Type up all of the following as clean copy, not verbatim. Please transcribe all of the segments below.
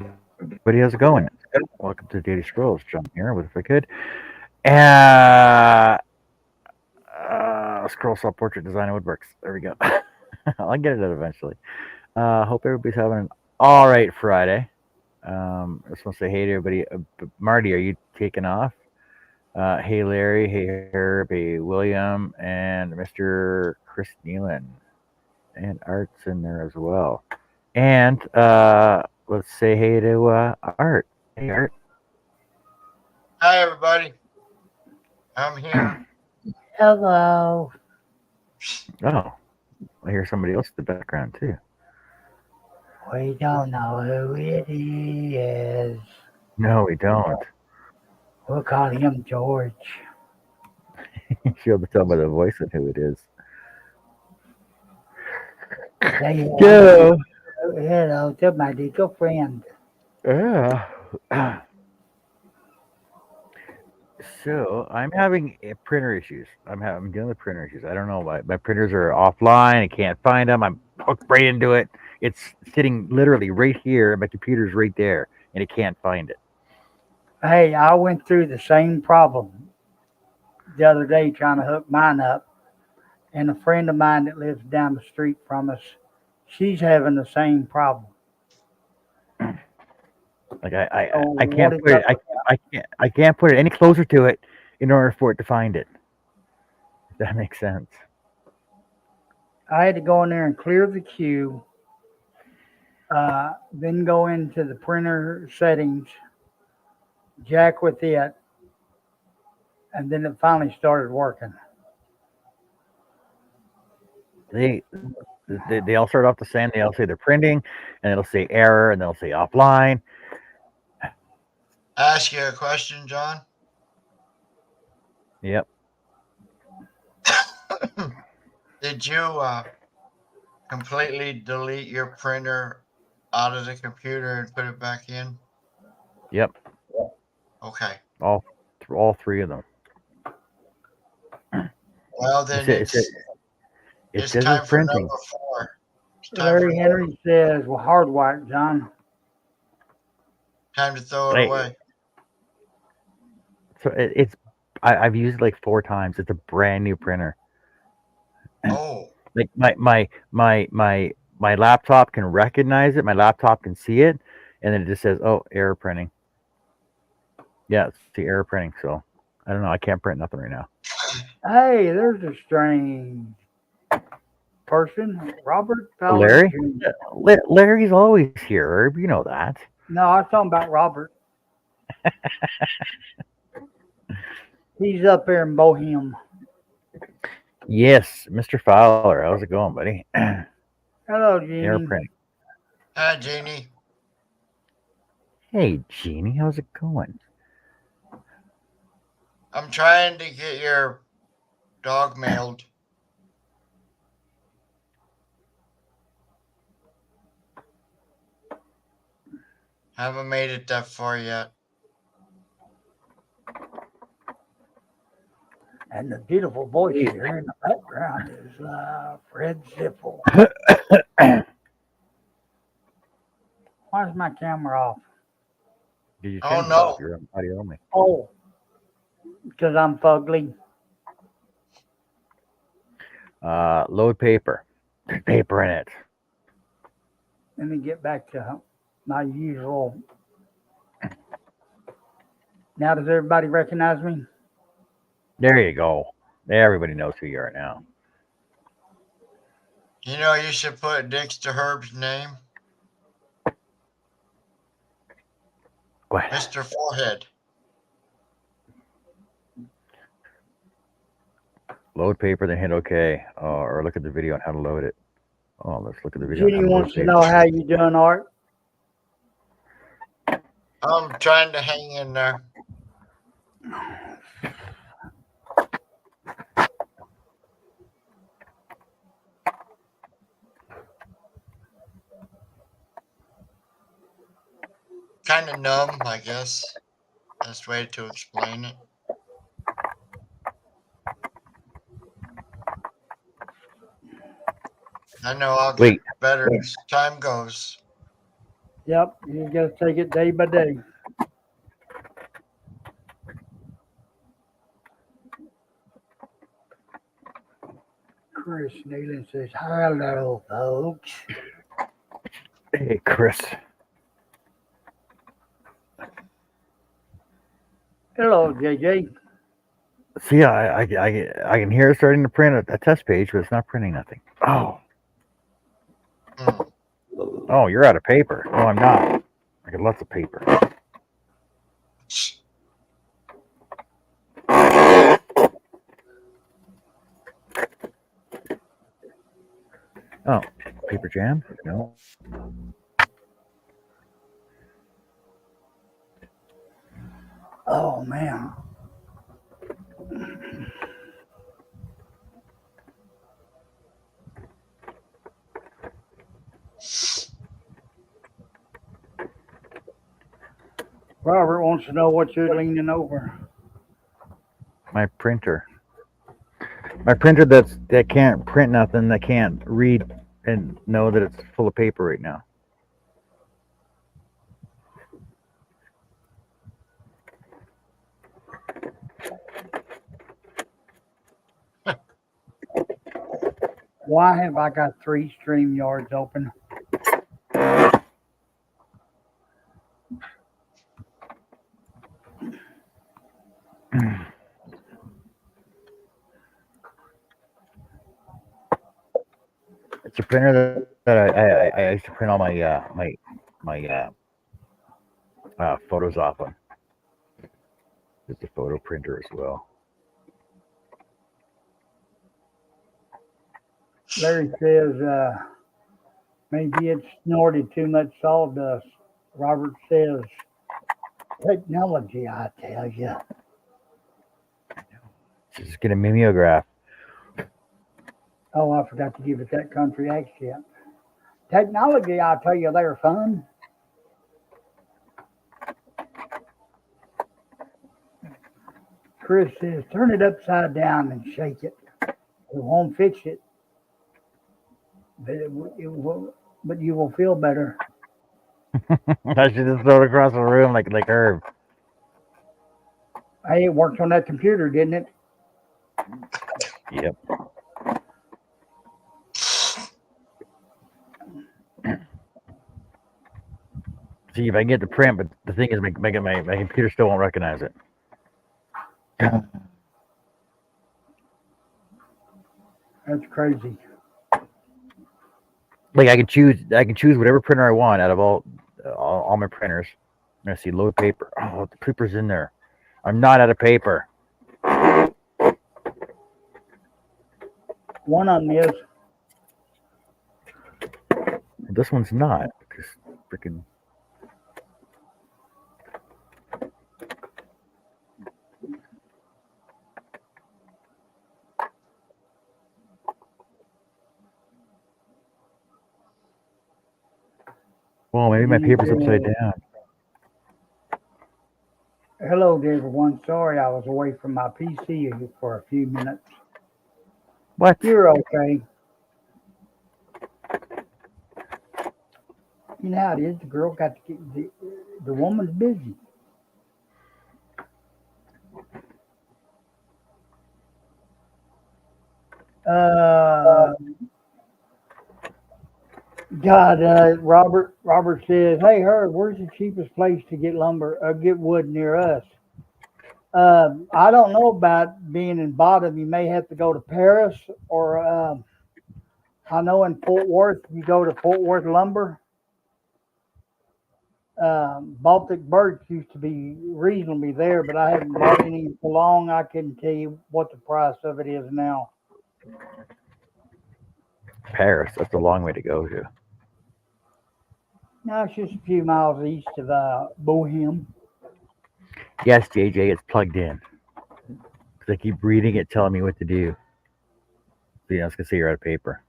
everybody, how's it going? Welcome to Daily Scrolls. John here with If I Could. Uh, Scroll Saw Portrait Design and Woodworks. There we go. I'll get it out eventually. Hope everybody's having an all right Friday. I just want to say hey to everybody. Marty, are you taking off? Hey Larry, hey Herb, hey William, and Mr. Chris Nealon. And Art's in there as well. And let's say hey to Art. Hey Art. Hi, everybody. I'm here. Hello. Oh, I hear somebody else in the background too. We don't know who it is. No, we don't. We'll call him George. You should be able to tell by the voice and who it is. Say Go. hello to my little friend. Yeah. So I'm having printer issues. I'm dealing with printer issues. I don't know why. My printers are offline. I can't find them. I'm hooked right into it. It's sitting literally right here. My computer's right there, and it can't find it. Hey, I went through the same problem the other day trying to hook mine up, and a friend of mine that lives down the street from us, she's having the same problem. Like I, So I what can't is put it. up? I can't put it any closer to it in order for it to find it. If that makes sense. I had to go in there and clear the queue, then go into the printer settings, jack with it, and then it finally started working. They they all start off the same. They all say they're printing, and it'll say error, and they'll say offline. Ask you a question, John. Yep. Did you completely delete your printer out of the computer and put it back in? Yep. Okay. All three of them. Well, It then says, it it's says it's time for printing. number 4. It's Larry Henry says, well, hardwired, John. time to throw it Hey, away. so it's I've used it like 4 times. It's a brand new printer. Oh, Like my laptop can recognize it. My laptop can see it, and then it just says, "Oh, error printing." Yeah, it's the error printing. So I don't know. I can't print nothing right now. Hey, there's a strange person, Robert Fowler Larry, Jr. Larry's always here. Herb, you know that. No, I was talking about Robert. He's up there in Bohem. Yes, Mr. Fowler. How's it going, buddy? Hello, Error Jeannie. printing. hi, Jeannie. Hey, Jeannie, how's it going? I'm trying to get your dog mailed. Haven't made it that far yet. And the beautiful voice you hear in the background is Fred Ziffel. Why is my camera off? Did you Oh, turn it no. off? You're on audio only. Oh, because I'm fugly. Load paper. There's paper in it. Let me get back to my usual. Now, does everybody recognize me? There you go. Everybody knows who you are now. You know, you should put next to Herb's name, What? Mr. Forehead. Load paper, then hit OK, or look at the video on how to load it. Oh, let's look at the video on how Jeannie to load wants to paper. know how you doing, Art. I'm trying to hang in there. Kind of numb, I guess. Best way to explain it. I know I'll get Wait, better as time goes. Yep, you gotta take it day by day. Chris Nealon says, hello, folks. Hey, Chris. Hello, JJ. See, I can hear it starting to print a test page, but it's not printing nothing. Oh, Hmm. oh, you're out of paper. No, I'm not. I got lots of paper. Oh, paper jam? No. Oh, man. Robert wants to know what you're leaning over. My printer. My printer that can't print nothing, that can't read and know that it's full of paper right now. Why have I got 3 StreamYards open? It's a printer that I used to print all my photos off on. It's a photo printer as well. Larry says, maybe it snorted too much sawdust. Robert says, technology, I tell you. Just get a mimeograph. Oh, I forgot to give it that country accent. Technology, I tell you, they're fun. Chris says, turn it upside down and shake it. It won't fix it, but it will. But you will feel better. I should just throw it across the room like Herb. Hey, it worked on that computer, didn't it? Yep. See if I can get the print, but the thing is, my computer still won't recognize it. That's crazy. Like I can choose whatever printer I want out of all my printers. I see load paper. Oh, the paper's in there. I'm not out of paper. One of them is. This one's not. Because freaking. Well, maybe my paper's upside down. Hello to everyone. Sorry I was away from my PC for a few minutes. What? You're okay. You know how it is. The girl got to get the woman's busy. Robert says, hey, Herb, where's the cheapest place to get lumber or get wood near us? I don't know about being in Bottom. You may have to go to Paris or I know in Fort Worth, you go to Fort Worth Lumber. Baltic Birch used to be reasonably there, but I haven't bought any in so long. I couldn't tell you what the price of it is now. Paris. That's a long way to go to. No, it's just a few miles east of Bohem. Yes, JJ, it's plugged in. Because I keep reading it, telling me what to do. So, I was gonna say you're out of paper.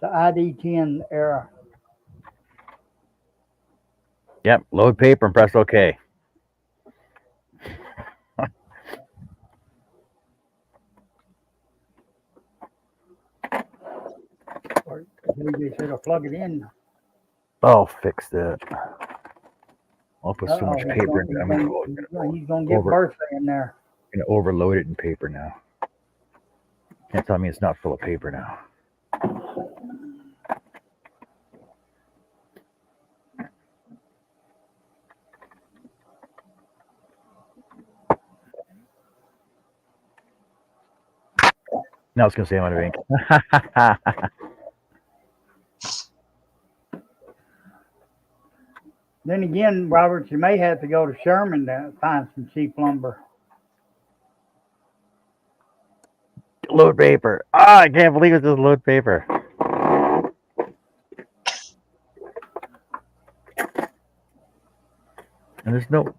The ID10 era. Yep. Load paper and press OK. Or they said, I'll plug it in. I'll fix that. I'll put so much He's paper in it. I'm gonna gonna get over- birthday in there. overload it in paper now. Can't tell me it's not full of paper now. Now I was gonna say I'm out of ink. Then again, Robert, you may have to go to Sherman to find some cheap lumber. Load paper. Ah, I can't believe it's just load paper. And there's no.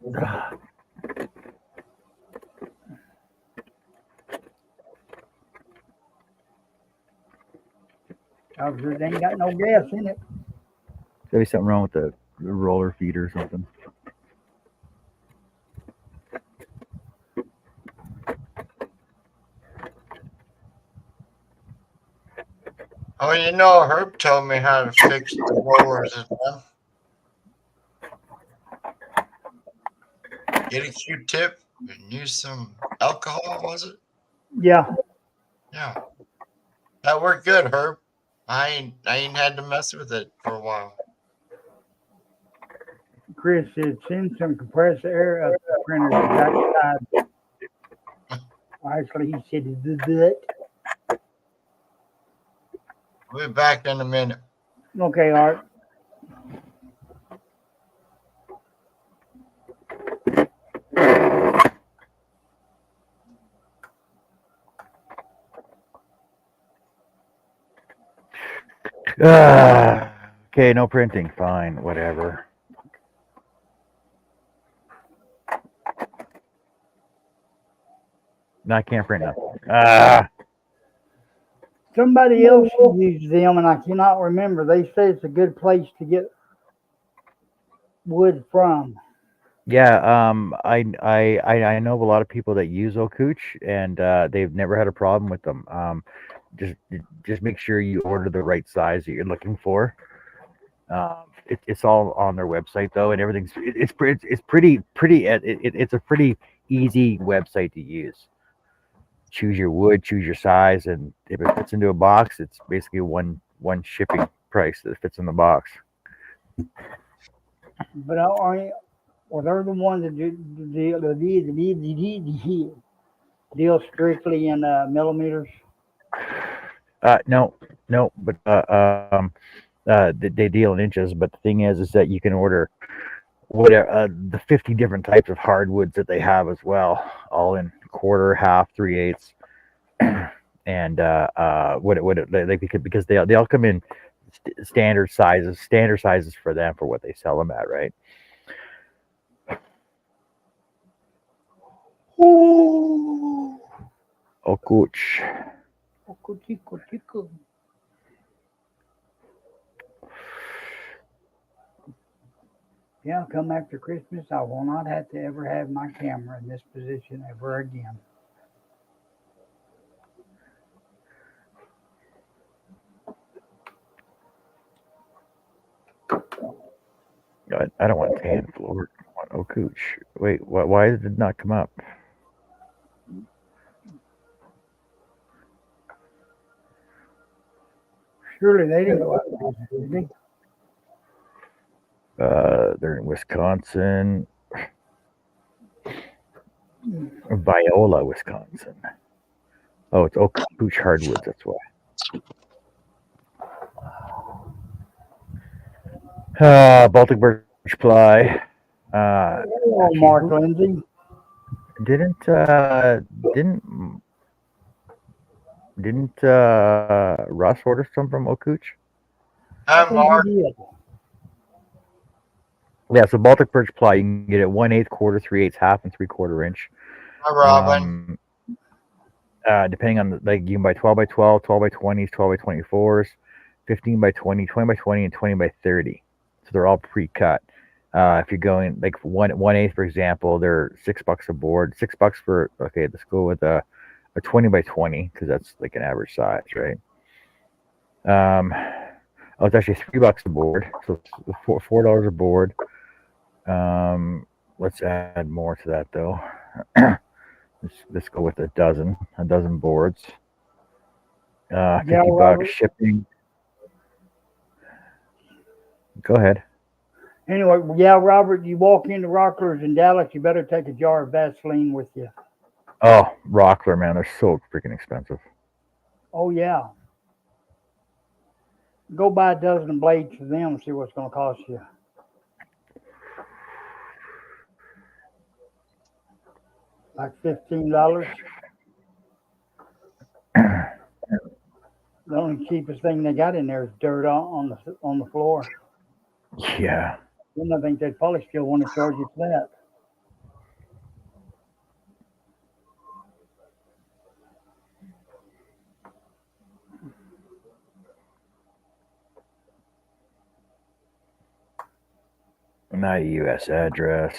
Obviously, they ain't got no gas in it. Gotta be something wrong with the roller feeder or something. Oh, you know, Herb told me how to fix the rollers as well. Get a Q-tip and use some alcohol, was it? Yeah, Yeah. That worked good, Herb. I ain't had to mess with it for a while. Chris said send some compressed air up the printer's backside. Actually, he said that. We'll be back in a minute. Okay, Art. Okay, no printing. Fine, whatever. No, I can't print nothing. Somebody else used them, and I cannot remember. They say it's a good place to get wood from. Yeah, I know of a lot of people that use Okuch, and they've never had a problem with them. Just make sure you order the right size that you're looking for. It's all on their website though, and everything's it's pretty it's a pretty easy website to use. Choose your wood, choose your size, and if it fits into a box, it's basically one shipping price that fits in the box. But they're the ones that deal strictly in millimeters. No, but they deal in inches. But the thing is that you can order whatever the 50 different types of hardwoods that they have as well, all in quarter, half, 3/8, and because they all come in standard sizes for them for what they sell them at, right? Ooh. Oh, coach. Yeah, come after Christmas, I will not have to ever have my camera in this position ever again. I don't want tan floor. I want Okuch. Wait, why did it not come up? Surely they didn't go out of business, did they? They're in Wisconsin. Viola, Wisconsin. Oh, it's Okuch Hardwoods, that's why. Baltic Birch Ply. Hello, Mark Lindsay. Didn't Russ order some from Okuch? Hi, Mark. Yeah, so Baltic Birch Ply, you can get it 1/8, quarter, 3/8, half, and 3/4 inch. Hi, Robin. Depending on you can buy 12 by 12, 12 by 20s, 12 by 24s, 15 by 20, 20 by 20, and 20 by 30. So they're all pre-cut. If you're going like 1/8, for example, they're $6 a board. $6 for let's go with a 20 by 20 because that's like an average size, right? Oh, it's actually $3 a board, so it's $4 a board. Let's add more to that though. let's go with a dozen boards. Yeah, $50 Robert. shipping. Go ahead. Anyway, yeah, Robert, you walk into Rocklers in Dallas, you better take a jar of Vaseline with you. Oh, Rockler, man, they're so freaking expensive. Oh, yeah. Go buy a dozen blades for them and see what's going to cost you. Like $15. The only cheapest thing they got in there is dirt on the floor. Yeah. Then I think they'd probably still want to charge you for that. Not a U.S. address.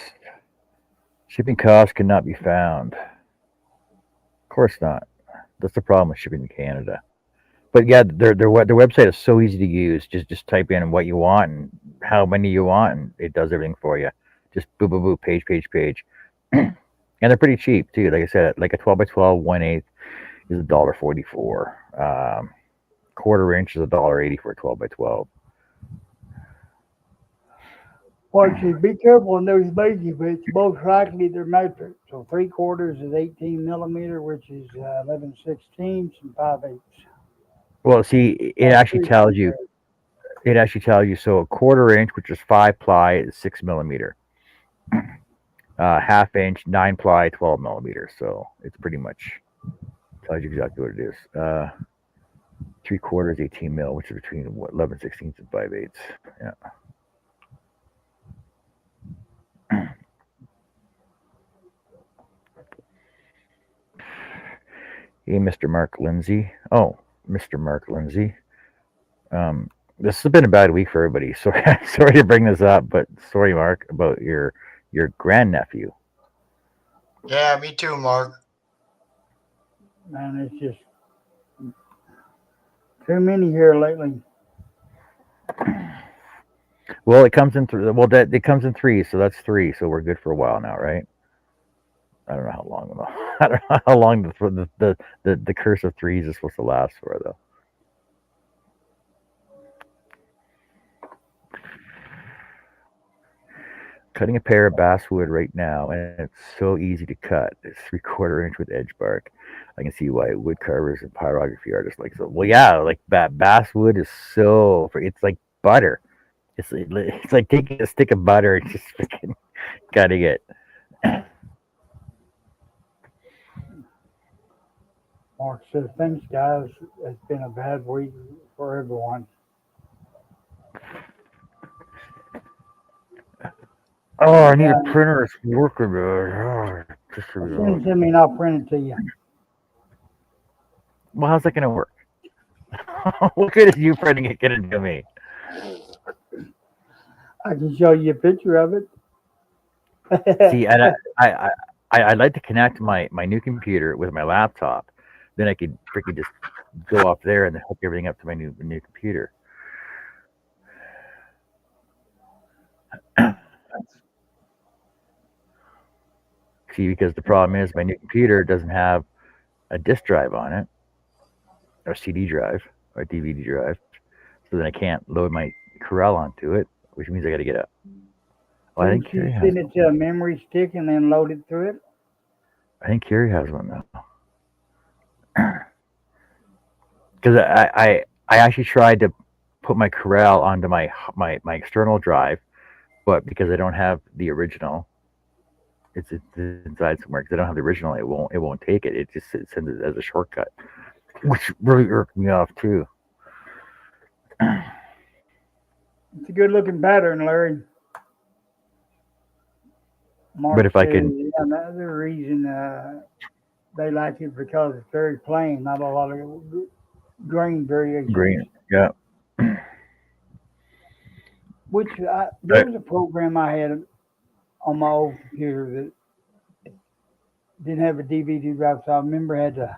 Shipping costs cannot be found. Of course not. That's the problem with shipping to Canada. But yeah, their website is so easy to use. Just type in what you want and how many you want, and it does everything for you. Just boo boo boo, page. And they're pretty cheap too. Like I said, like a 12x12 1/8 is $1.44. Quarter inch is $1.80 for a 12x12. Archie, be careful on those measurements. Most likely they're metric. So 3/4 is 18 millimeter, which is 11/16 and 5/8. Well, see, it actually tells you. It actually tells you. So a quarter inch, which is 5 ply, is 6 millimeter. Half inch, 9 ply, 12 millimeters. So it's pretty much tells you exactly what it is. 3/4, 18 mil, which is between 11/16 and 5/8. Yeah. Hey, Mr. Mark Lindsay. Oh, Mr. Mark Lindsay. This has been a bad week for everybody. Sorry to bring this up, but sorry, Mark, about your grandnephew. Yeah, me too, Mark. Man, it's just too many here lately. Well, it comes in that it comes in three, so that's three. So we're good for a while now, right? I don't know how long though. I don't know how long the curse of threes is supposed to last for though. Cutting a pair of basswood right now, and it's so easy to cut. It's 3/4 inch with edge bark. I can see why wood carvers and pyrography artists like so. Well, yeah, like basswood is so. It's like butter. It's like taking a stick of butter and just freaking cutting it. Mark says, thanks, guys. It's been a bad week for everyone. Oh, I need a printer. It's working. Just As soon as send me and I'll print it to you. Well, how's that going to work? What good is you printing it going to do me? I can show you a picture of it. See, and I'd like to connect my new computer with my laptop. Then I could freaking just go up there and then hook everything up to my new computer. See, because the problem is my new computer doesn't have a disk drive on it, or CD drive, or DVD drive. So then I can't load my Corel onto it, which means I got to get up. Well, I think you Carrie has. send it to a memory stick and then load it through it? I think Carrie has one now. Because I actually tried to put my Corel onto my external drive, but because I don't have the original, it's inside somewhere. Because I don't have the original, it won't take it. It just sends it as a shortcut, which really irked me off too. It's a good looking pattern, Larry. Mark But if I says, can- yeah, another reason they like it because it's very plain, not a lot of grain variation. Green, yeah. Which there was a program I had on my old computer that didn't have a DVD drive, so I remember I had to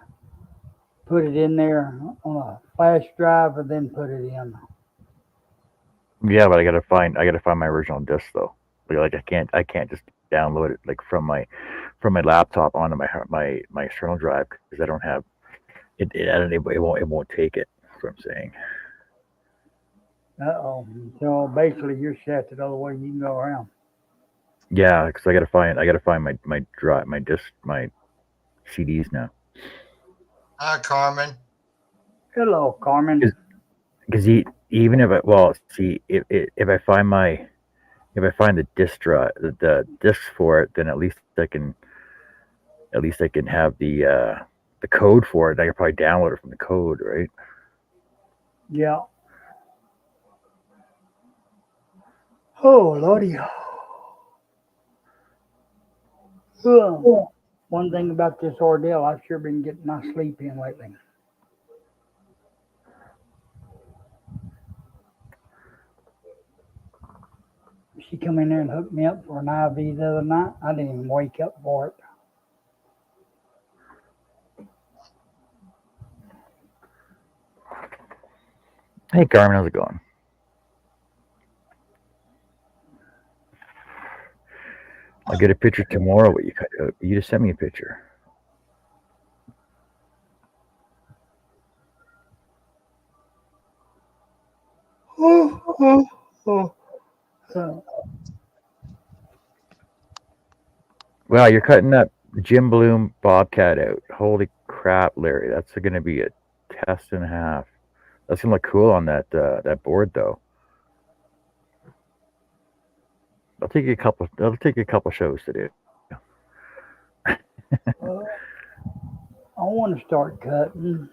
put it in there on a flash drive and then put it in. Yeah, but I gotta find my original disc though. Like I can't just download it like from my laptop onto my external drive because I don't have it won't take it. That's what I'm saying. Uh-oh. So basically you're set the other way you can go around. Yeah, because I gotta find my drive my disc my CDs now. Hi, Carmen. Hello, Carmen. Because even if I well see if I find my if I find the disc drive the discs for it, then at least I can have the code for it. I can probably download it from the code, right? Yeah. Oh, Lordy. One thing about this ordeal, I've sure been getting my sleep in lately. She come in there and hooked me up for an IV the other night. I didn't even wake up for it. Hey Carmen, how's it going? I'll get a picture tomorrow. What you cut out? You just sent me a picture. So, Wow, you're cutting that Jim Bloom Bobcat out. Holy crap, Larry! That's going to be a test and a half. That's gonna look cool on that board though. I'll take you a couple. That'll take you a couple shows to do. uh, I want to start cutting.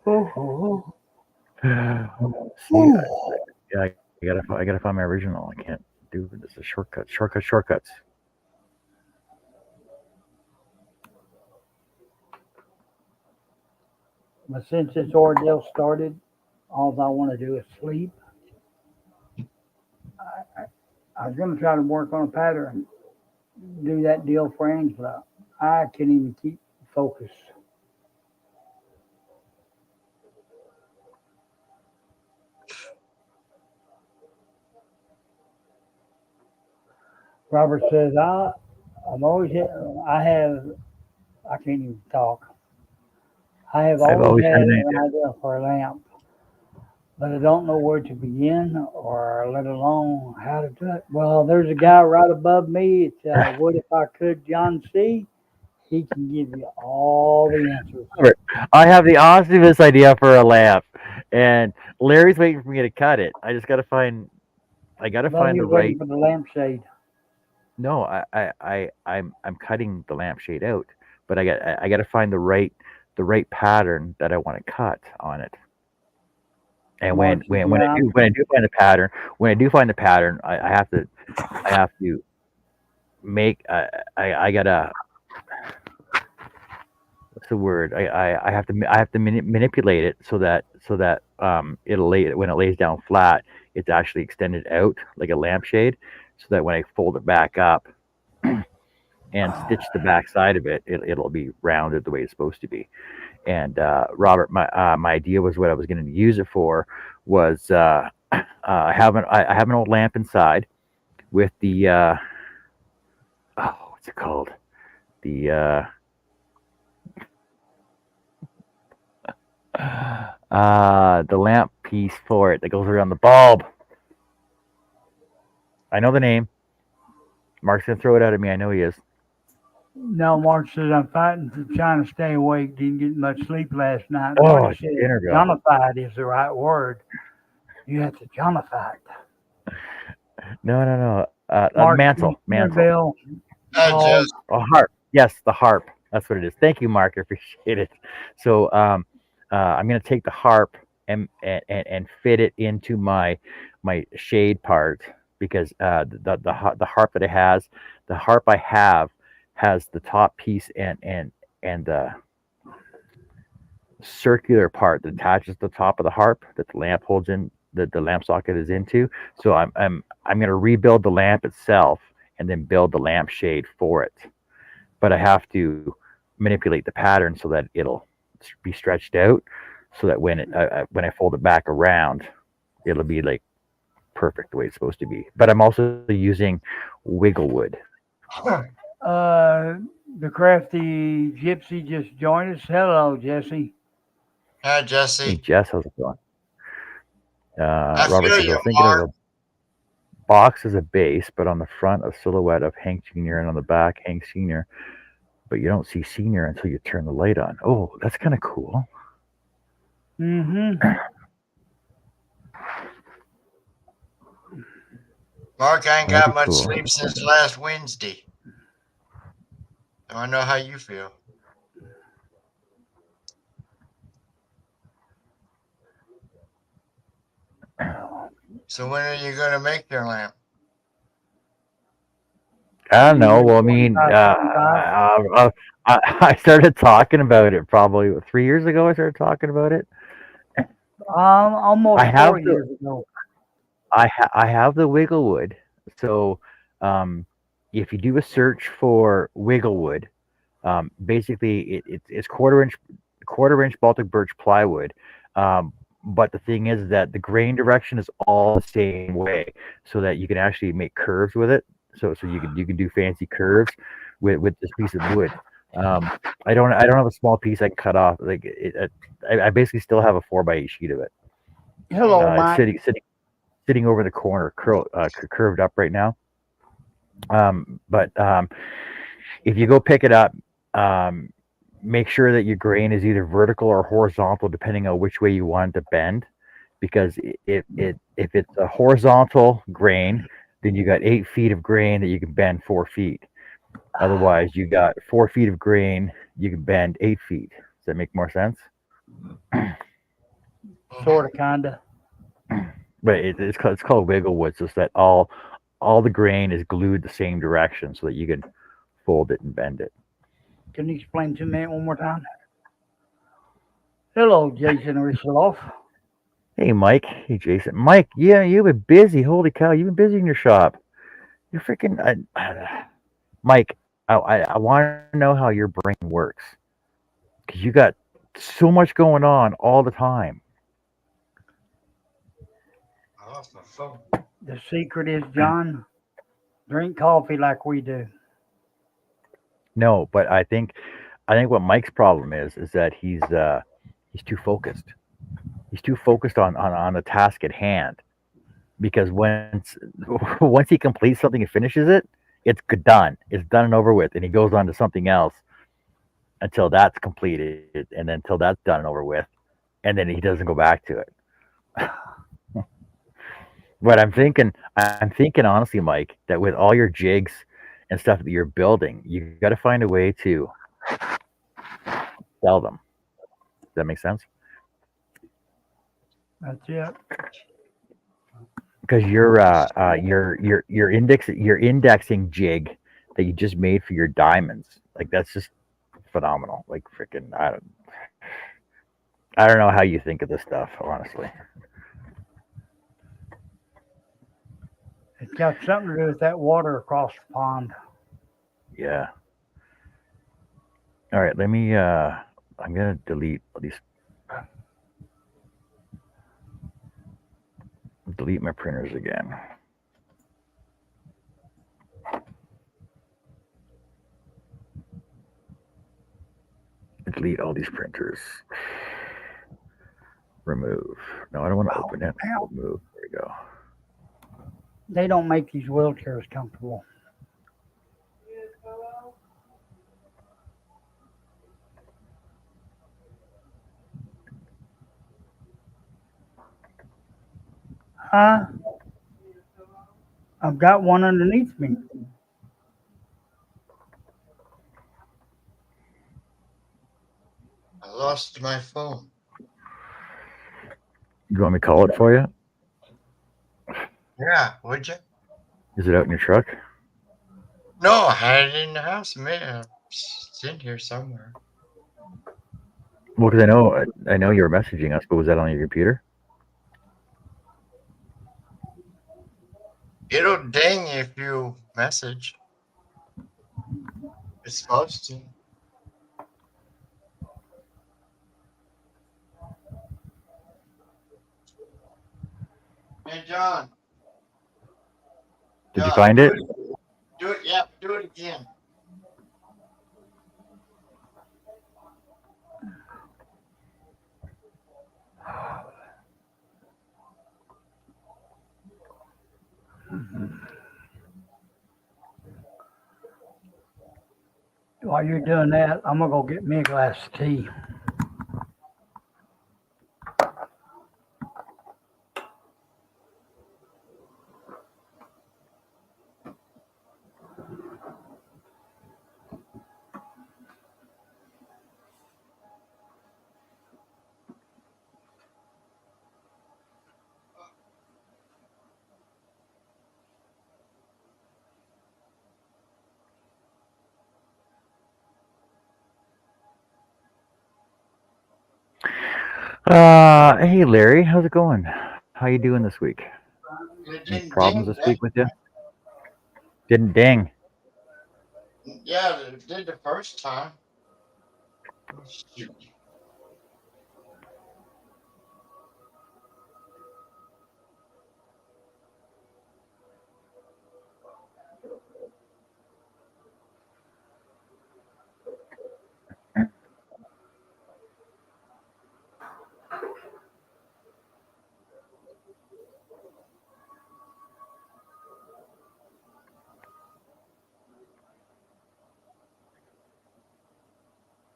Oh, See, oh. yeah, I gotta find my original. I can't do this. A shortcuts. But since this ordeal started, all I want to do is sleep. I was going to try to work on a pattern, do that deal for Angela. I can't even keep focus. Robert says, I'm always, I have, I can't even talk. I have I've always always had had an an idea. idea for a lamp, but I don't know where to begin or let alone how to do it. Well, there's a guy right above me. It's What If I Could, John C. He can give you all the answers. I have the awesomest idea for a lamp, and Larry's waiting for me to cut it. I just gotta find. I gotta No, find the he's waiting right. for the lampshade. No, I'm cutting the lampshade out, but I gotta find the right pattern that I want to cut on it. And Mark says, yeah, when I do find the pattern, I have to make I gotta what's the word I have to manipulate it so that it'll lay when it lays down flat, it's actually extended out like a lampshade, so that when I fold it back up and stitch the back side of it, it'll be rounded the way it's supposed to be. And Robert, my idea was what I was going to use it for was I have an old lamp inside with the oh, what's it called? The the lamp piece for it that goes around the bulb. I know the name. Mark's gonna throw it out at me. I know he is. no, Mark says, I'm fighting to trying to stay awake. Didn't get much sleep last night. Oh, Marty it's says, dinner bell. Johnified is the right word. You have to Johnify it. No. Mark, Mantle. Bell I called. just A harp. Yes, the harp. That's what it is. Thank you, Mark. I appreciate it. So I'm gonna take the harp and fit it into my shade part because the harp that it has, the harp I have has the top piece and the circular part that attaches to the top of the harp that the lamp holds in, that the lamp socket is into. So I'm going to rebuild the lamp itself and then build the lamp shade for it. But I have to manipulate the pattern so that it'll be stretched out, so that when I fold it back around, it'll be like perfect the way it's supposed to be. But I'm also using wiggle wood. The crafty gypsy just joined us. Hello, Jesse. Hi, Hey Jesse. Jess, how's it going? I Robert feel says I you, was thinking of Mark. a box as a base, but on the front a silhouette of Hank Jr. and on the back Hank Sr. But you don't see Sr. until you turn the light on. Oh, that's kind of cool. Mm-hmm. Mark, I ain't Very got much cool. sleep since last Wednesday. So I know how you feel. So when are you going to make your lamp? I don't know. Well, I 25, mean, 25. I started talking about it probably 3 years ago. I started talking about it. Almost I have 4 the years ago. I have the Wigglewood. So, if you do a search for Wigglewood, basically it's quarter inch Baltic birch plywood. But the thing is that the grain direction is all the same way, so that you can actually make curves with it. So you can do fancy curves with this piece of wood. I don't have a small piece I can cut off. Like I basically still have a 4x8 sheet of it. Hello, It's Mike. sitting over the corner, curved up right now. But if you go pick it up, um, make sure that your grain is either vertical or horizontal, depending on which way you want it to bend. Because if it's a horizontal grain, then you got 8 feet of grain that you can bend 4 feet. Otherwise, you got 4 feet of grain you can bend 8 feet. Does that make more sense? Sort of, kinda. But it's called wiggle wood, so that all the grain is glued the same direction, so that you can fold it and bend it. Can you explain to me one more time? Hello, Jason Risloff. Hey, Mike. Hey, Jason. Mike, yeah, you've been busy. Holy cow, you've been busy in your shop. You're freaking. Mike, I want to know how your brain works. Because you got so much going on all the time. I lost my phone. The secret is, John, drink coffee like we do. No, but I think what Mike's problem is that he's too focused. He's too focused on the task at hand. Because once he completes something and finishes it, it's done. It's done and over with, and he goes on to something else until that's completed, and then until that's done and over with, and then he doesn't go back to it. But I'm thinking honestly, Mike, that with all your jigs and stuff that you're building, you got to find a way to sell them. Does that make sense? That's it. Because your indexing jig that you just made for your diamonds, like that's just phenomenal. Like freaking, I don't know how you think of this stuff, honestly. It's got something to do with that water across the pond. Yeah. All right, let me. I'm gonna delete all these. Delete my printers again. Delete all these printers. Remove. No, I don't want to open it. Ow. Remove. There we go. They don't make these wheelchairs comfortable. Huh? I've got one underneath me. I lost my phone. You want me to call it for you? Yeah, would you? Is it out in your truck? No, I had it in the house. Man, it's in here somewhere. Well, because I know you were messaging us, but was that on your computer? It'll ding if you message. It's supposed to. Hey, John. Did you John, find it? do it. Yep, do it again. While you're doing that, I'm gonna go get me a glass of tea. Hey Larry, how's it going? How you doing this week? It Any didn't problems ding. this week with you? Didn't ding. Yeah, it did the first time. Shoot.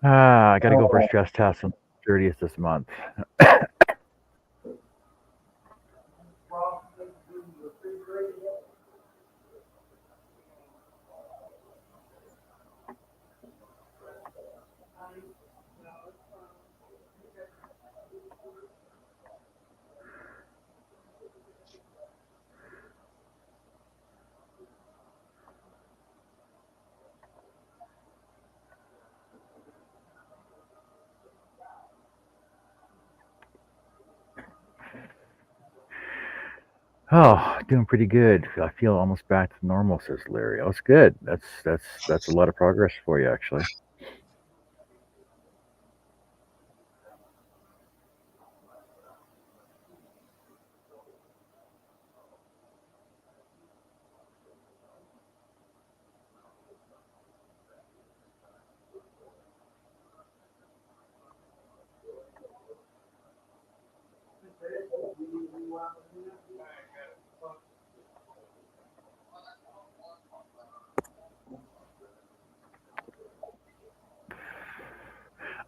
I got to go for a stress test on the 30th this month. Oh, doing pretty good. I feel almost back to normal, says Larry. Oh, it's good. That's a lot of progress for you, actually.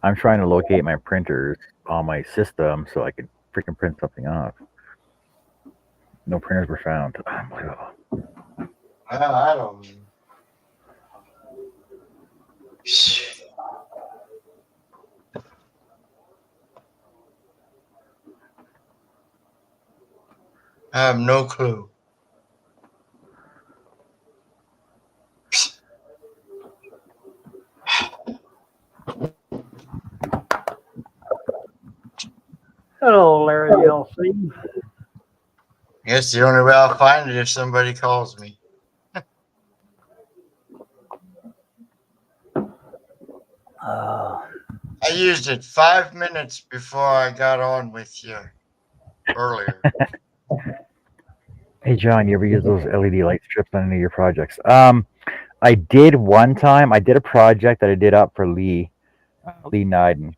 I'm trying to locate my printers on my system so I could freaking print something off. No printers were found. Unbelievable. I don't know. I have no clue. Hello, Larry LC. I guess the only way I'll find it if somebody calls me. Uh, I used it 5 minutes before I got on with you earlier. Hey John, you ever use those LED light strips on any of your projects? I did one time. I did a project that I did up for Lee Nyden.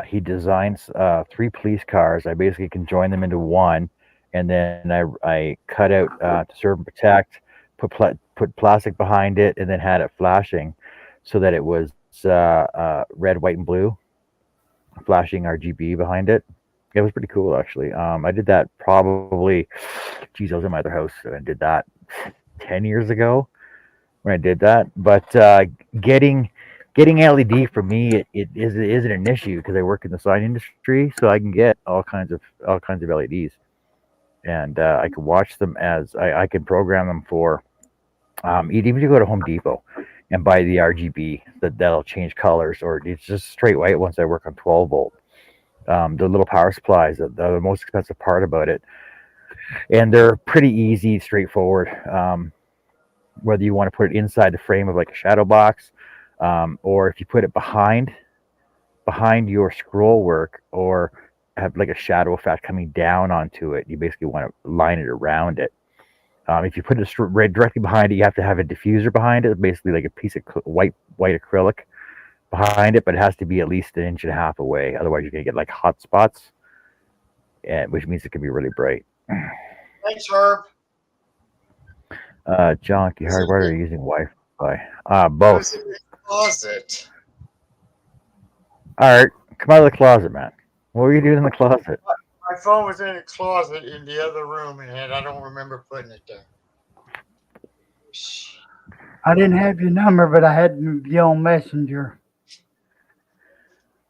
He designs three police cars. I basically can join them into one, and then I cut out to serve and protect, put plastic behind it, and then had it flashing, so that it was red, white, and blue, flashing RGB behind it. It was pretty cool actually. I did that probably, geez, I was in my other house and I did that 10 years ago when I did that. But getting LED for me, it isn't an issue because I work in the sign industry, so I can get all kinds of LEDs, and I can watch them as I can program them for. Even if you go to Home Depot, and buy the RGB that'll change colors, or it's just straight white ones that work on 12 volt. The little power supplies are the most expensive part about it, and they're pretty easy, straightforward. Whether you want to put it inside the frame of like a shadow box, or if you put it behind your scroll work, or have like a shadow effect coming down onto it, you basically want to line it around it. If you put it right directly behind it, you have to have a diffuser behind it, basically like a piece of white acrylic behind it, but it has to be at least 1.5 inches away. Otherwise, you're gonna get like hot spots, and which means it can be really bright. Thanks, Herb. John, you Is it hardwired or in- using Wi-Fi? I Both. was in the closet. All right, come out of the closet, man. What were you doing in the closet? My phone was in a closet in the other room, and I don't remember putting it there. I didn't have your number, but I had you on Messenger.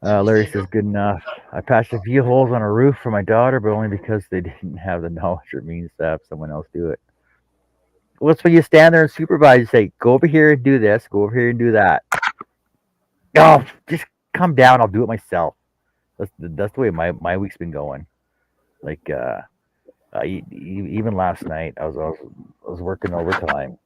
Larry says, good enough. I patched a few holes on a roof for my daughter, but only because they didn't have the knowledge or means to have someone else do it. Well, that's when you stand there and supervise. You say, go over here and do this, go over here and do that. Oh, just come down. I'll do it myself. That's the way my week's been going. Like, even last night, I was working overtime,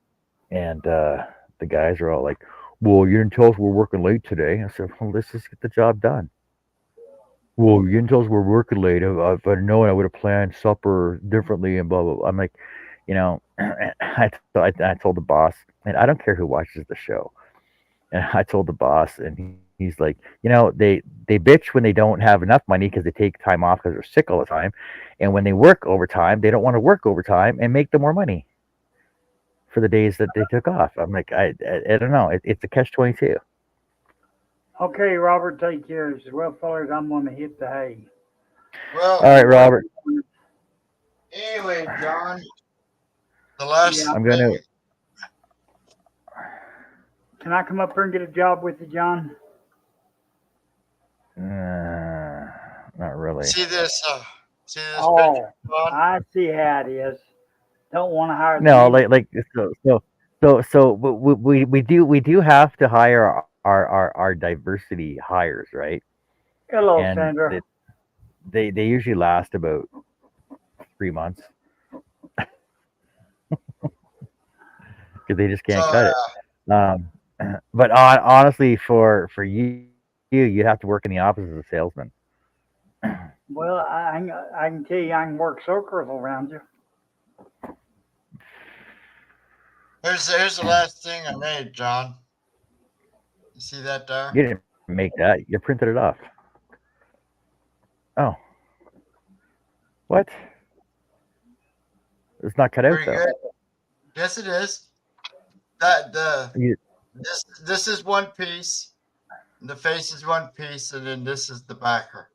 and the guys are all like, well, you didn't tell us we're working late today. I said, well, let's just get the job done. Well, you didn't tell us we're working late. If I'd known, I would have planned supper differently and blah, blah, blah. I'm like, I told the boss, and I don't care who watches the show. And I told the boss, and he's like, they bitch when they don't have enough money because they take time off because they're sick all the time. And when they work overtime, they don't want to work overtime and make the more money for the days that they took off. I'm like, I don't know. It's a catch-22. Okay, Robert, take care. He says, well, fellas, I'm going to hit the hay. Well, All right, Robert. anyway, John, the last Yeah. I'm going to. Can I come up here and get a job with you, John? Not really. see this picture, Oh, John? I see how it is. Don't want to hire No, the like so we do have to hire our diversity hires, right? Hello, And Sandra. they usually last about 3 months because they just can't So, cut it. But honestly, for you have to work in the office as a salesman. Well, I can tell you, I can work circles around you. here's the last thing I made, John. You see that there? You didn't make that. You printed it off. Oh, what? It's not cut out Pretty though. good. Yes, it is. That You- this is one piece. The face is one piece, and then this is the backer.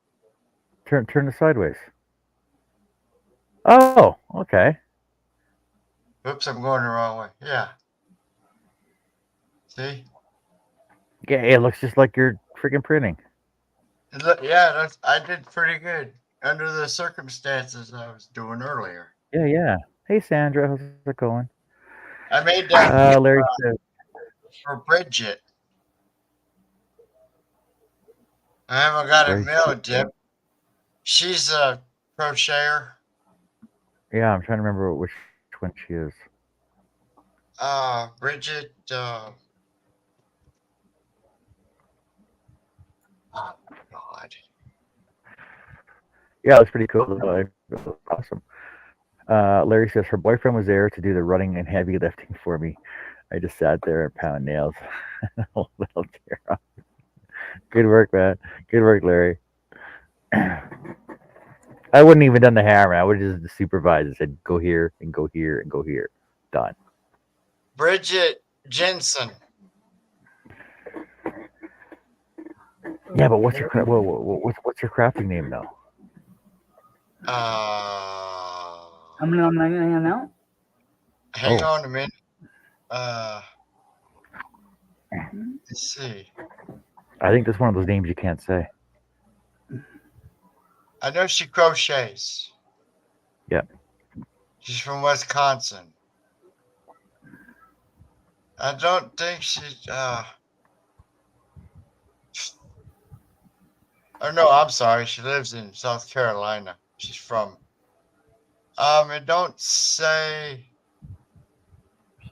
Turn it sideways. Oh, okay. Oops, I'm going the wrong way. Yeah. See? Yeah, it looks just like you're freaking printing. Yeah, I did pretty good under the circumstances I was doing earlier. Yeah. Hey, Sandra, how's it going? I made that Larry says, for Bridget. I haven't got it Very mailed yet. She's a crocheter. yeah, I'm trying to remember which one she is. Bridget. Oh God. Yeah, it was pretty cool. It was awesome. Larry says her boyfriend was there to do the running and heavy lifting for me. I just sat there and pound nails. Little tear off. Good work, man. Good work, Larry. I wouldn't even done the hammer. I would have just supervised and said, go here and go here and go here. Done. Bridget Jensen. Yeah, but what's your what's your crafting name though? I'm now. Hang Oh. on a minute. Let's see. I think that's one of those names you can't say. I know she crochets. Yep. She's from Wisconsin. I don't think she. Or no, I'm sorry. She lives in South Carolina. She's from. It don't say.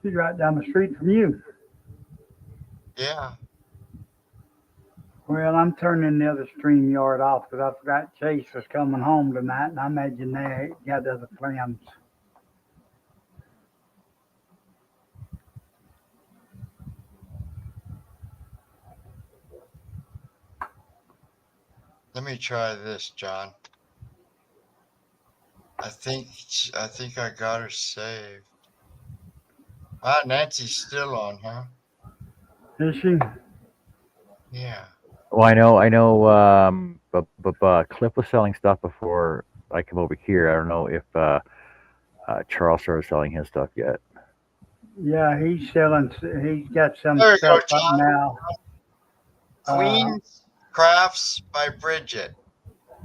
She's right down the street from you. Yeah. Well, I'm turning the other stream yard off because I forgot Chase was coming home tonight, and I imagine they got other plans. Let me try this, John. I think I got her saved. Ah, Nancy's still on, huh? Is she? Yeah. Well, I know. But Cliff was selling stuff before I come over here. I don't know if Charles started selling his stuff yet. Yeah, he's selling. He's got some There you go, stuff up John. now. Queen's Crafts by Bridget.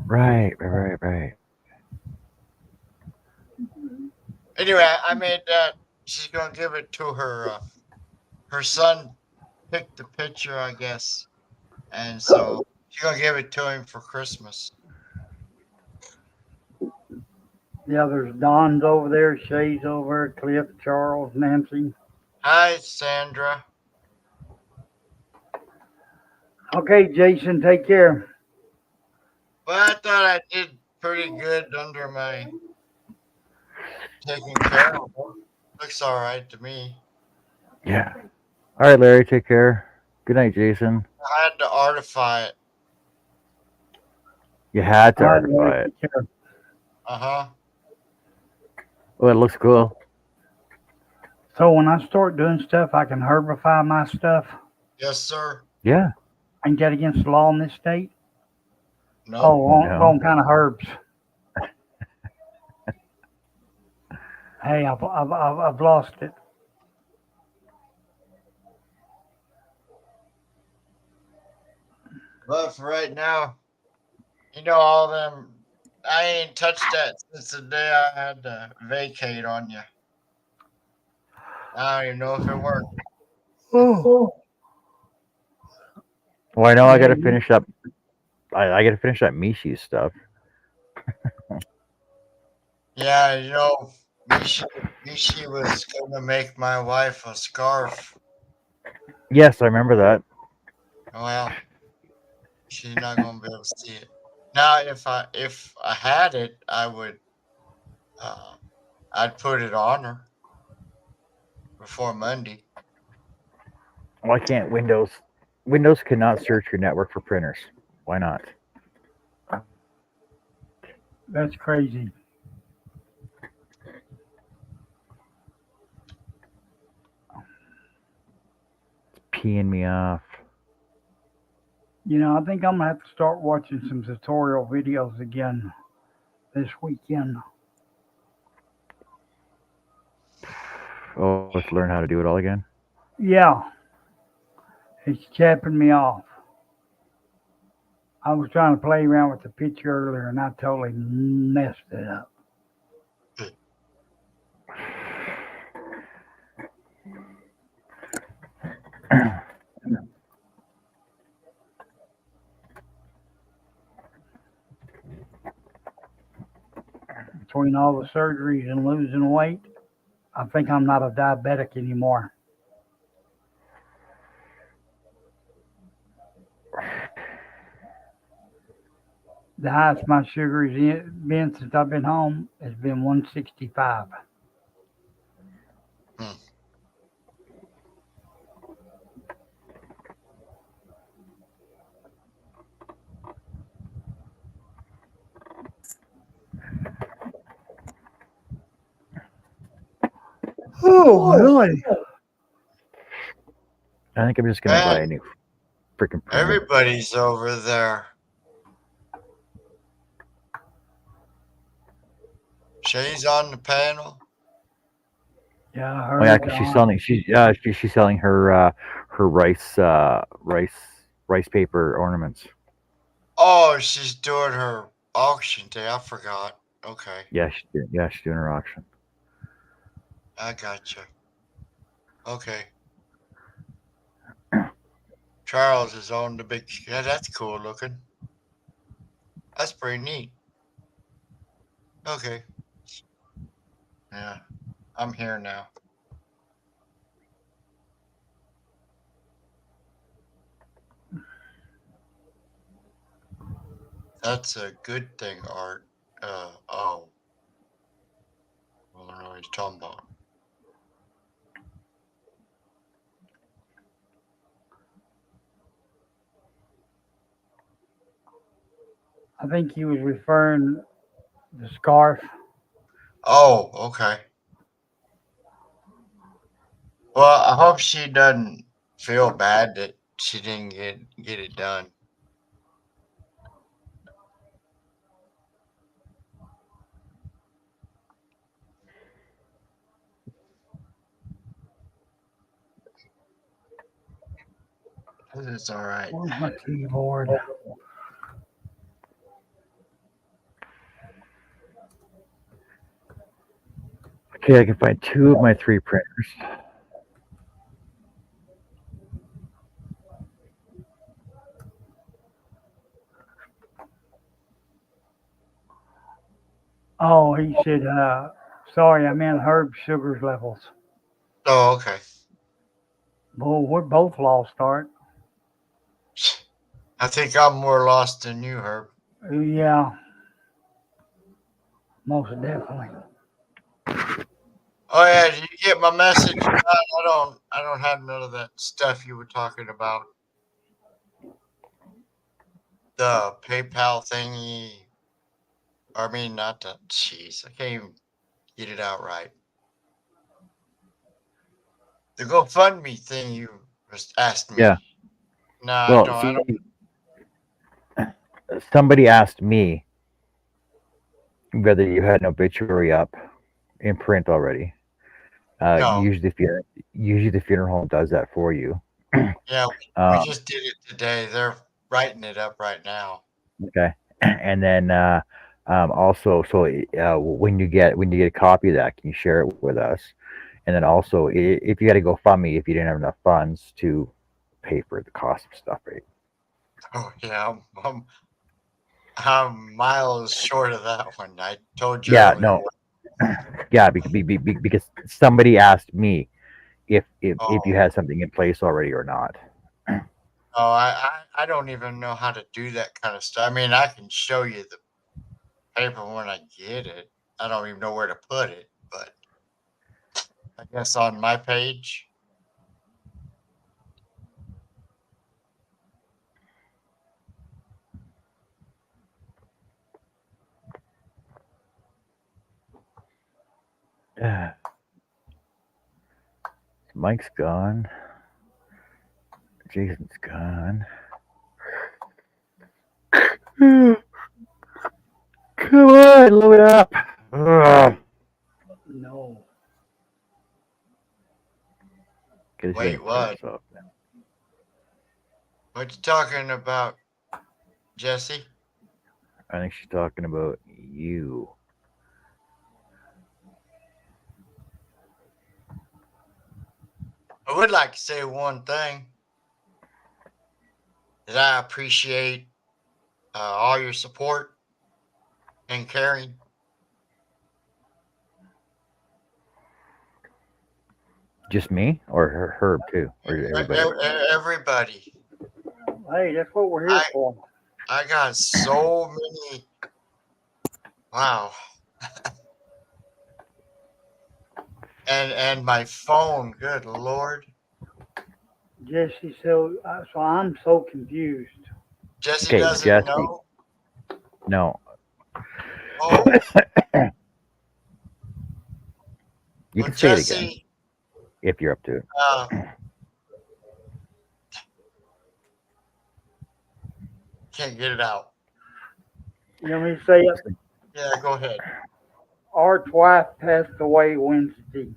Right. Anyway, I made that. She's gonna give it to her. Her son picked the picture, I guess, and so she's gonna give it to him for Christmas. Yeah, there's Don's over there, Shay's over, Cliff, Charles, Nancy. Hi, Sandra. Okay, Jason, take care. Well, I thought I did pretty good under my taking care of her. Looks all right to me. Yeah. All right, Larry. Take care. Good night, Jason. I had to artify it. You had to All right, artify Larry, it. take care. Uh-huh. Oh, it looks cool. So when I start doing stuff, I can herbify my stuff Yes, sir. Yeah. and get against the law in this state. No. Oh, No. wrong kind of herbs. Hey, I've lost it. But for right now, all them. I ain't touched that since the day I had to vacate on you. I don't even know if it worked. Oh, Well, I know I got to Yeah, finish up. I got to finish up Mishi's stuff. Yeah, Mishi was gonna make my wife a scarf. Yes, I remember that. Well, she's not gonna be able to see it. Now, if I had it, I would. I'd put it on her before Monday. Why can't Windows cannot search your network for printers? Why not? that's crazy. Peeing me off. I think I'm gonna have to start watching some tutorial videos again this weekend. Oh, let's learn how to do it all again. Yeah, it's chapping me off. I was trying to play around with the picture earlier and I totally messed it up. Between all the surgeries and losing weight, I think I'm not a diabetic anymore. The highest my sugar has been since I've been home has been 165. Hmm. Oh, really? I think I'm just gonna buy a Man, new freaking printer. everybody's over there. Shay's on the panel. Yeah, I Oh heard yeah, it. because she's selling her rice paper ornaments. Oh, she's doing her auction day. I forgot. Okay, Yeah, she's doing her auction. I gotcha. Okay. Charles is on the big. Yeah, that's cool looking. That's pretty neat. Okay. Yeah, I'm here now. That's a good thing, Art. Oh. I don't know what he's talking about. I think he was referring the scarf. Oh, okay. Well, I hope she doesn't feel bad that she didn't get it done. It's all right. Where's my keyboard? Okay, I can find 2 of my 3 printers. Oh, he said, sorry, I meant Herb Sugar's levels. Oh, okay. Well, we're both lost, Art. I think I'm more lost than you, Herb. Yeah, most definitely. Oh yeah, did you get my message? I don't have none of that stuff you were talking about. The PayPal thingy. I mean, not the. Jeez, I can't even get it out right. The GoFundMe thing you just asked me. Yeah. No, I Well, don't. see, I don't. somebody asked me whether you had an obituary up in print already. No. Usually the funeral home does that for you. Yeah, we just did it today. They're writing it up right now. Okay, and then also, so when you get a copy of that, can you share it with us? And then also, if you got to go fund me, if you didn't have enough funds to pay for the cost of stuff, right? Oh yeah, I'm miles short of that one. I told you. Yeah, no, yeah, because somebody asked me if you Oh, had something in place already or not. oh, I don't even know how to do that kind of stuff. I mean, I can show you the paper when I get it. I don't even know where to put it, but I guess on my page. Mike's gone. Jason's gone. Come on, load up. Ugh. No. Wait, what? What you talking about, Jesse? I think she's talking about you. I would like to say one thing that I appreciate all your support and caring. Just me or Herb too, or everybody? Everybody. Hey, that's what we're here for. I got so many. Wow. and my phone. Good Lord. Jesse, so I'm so confused. Jesse Okay, doesn't Jesse. know. No, Oh, you well, can say it again Jesse. if you're up to it. Can't get it out. You know me to say it? Yeah, go ahead. Art's wife passed away Wednesday.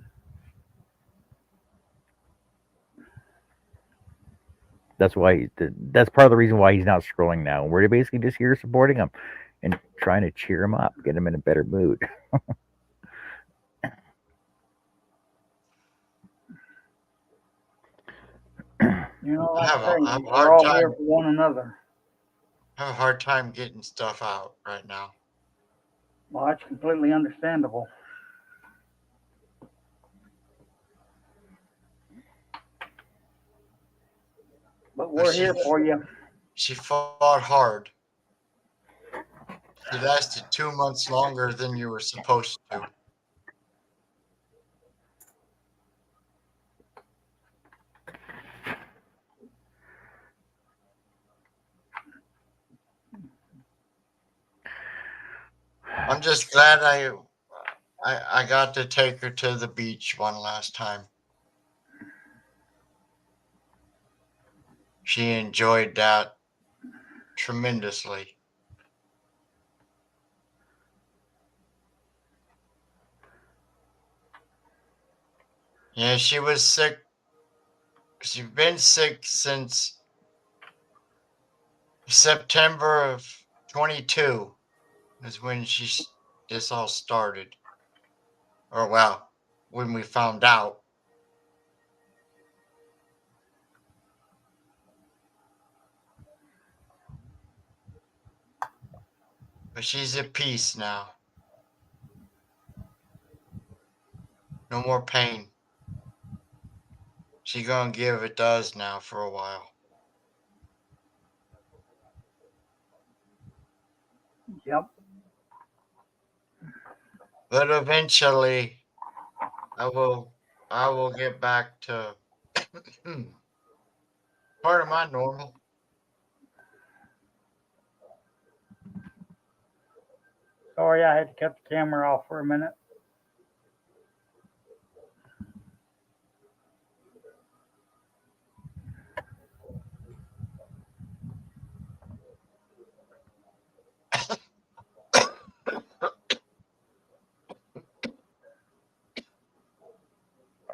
That's why. That's part of the reason why he's not scrolling now. We're basically just here supporting him and trying to cheer him up, get him in a better mood. You know, I like have I say, I have a we're hard all here time. for one another. I have a hard time getting stuff out right now. Well, that's completely understandable. But But we're here for you. she fought hard. She lasted 2 months longer than you were supposed to. I'm just glad I got to take her to the beach one last time. She enjoyed that tremendously. Yeah, she was sick. She's been sick since September of 22 is when this all started. Or well, when we found out. But she's at peace now. No more pain. She gonna give it to us now for a while. Yep. But eventually I will get back to part of my normal. Sorry, I had to cut the camera off for a minute.